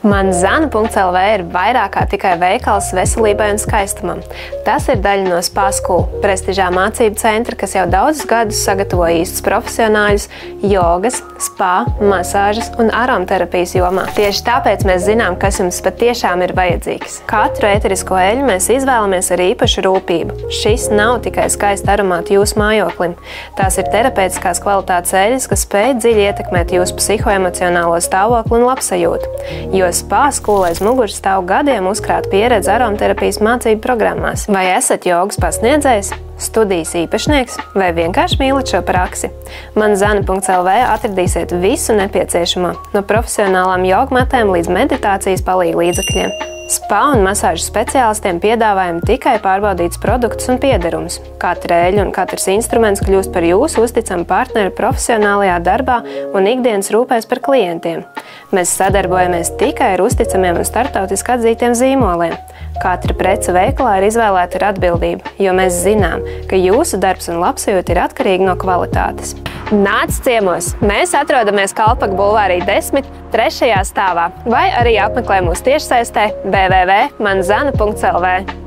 Manzana.lv ir vairāk kā tikai veikals veselībai un skaistumam. Tas ir daļa no Spa School, prestižā mācību centra, kas jau daudzus gadus sagatavo īstus profesionāļus jogas, spa, masāžas un aromaterapijas jomā. Tieši tāpēc mēs zinām, kas jums patiešām ir vajadzīgs. Katru ēterisko eļļu mēs izvēlamies ar īpašu rūpību. Šis nav tikai skaisti aromāti jūsu mājoklim. Tās ir terapeitiskās kvalitātes eļļas, kas spēj dziļi ietekmēt jūsu psihoemocionālo stāvokli un labsajūtu. Jo Spa School aiz muguras stāv gadiem uzkrāta pieredze aromaterapijas mācību programmās. Vai esat jogas pasniedzējs, studijas īpašnieks vai vienkārši mīlat šo praksi? Manzana.lv atradīsiet visu nepieciešamo, no profesionālām jogmatēm līdz meditācijas palīga līdzekļiem. Spa un masāžu speciālistiem piedāvājam tikai pārbaudītus produktus un piederumus. Katra eļļa un katrs instruments kļūst par jūsu uzticamu partneri profesionālajā darbā un ikdienas rūpēs par klientiem. Mēs sadarbojamies tikai ar uzticamiem un starptautiski atzītiem zīmoliem. Katra prece veikalā ir izvēlēta ar atbildību, jo mēs zinām, ka jūsu darbs un labsajūta ir atkarīgi no kvalitātes. Nāc ciemos! Mēs atrodamies Kalpaku bulvārī 10, 3. stāvā, vai arī apmeklē mūs tiešsaistē www.manzana.lv.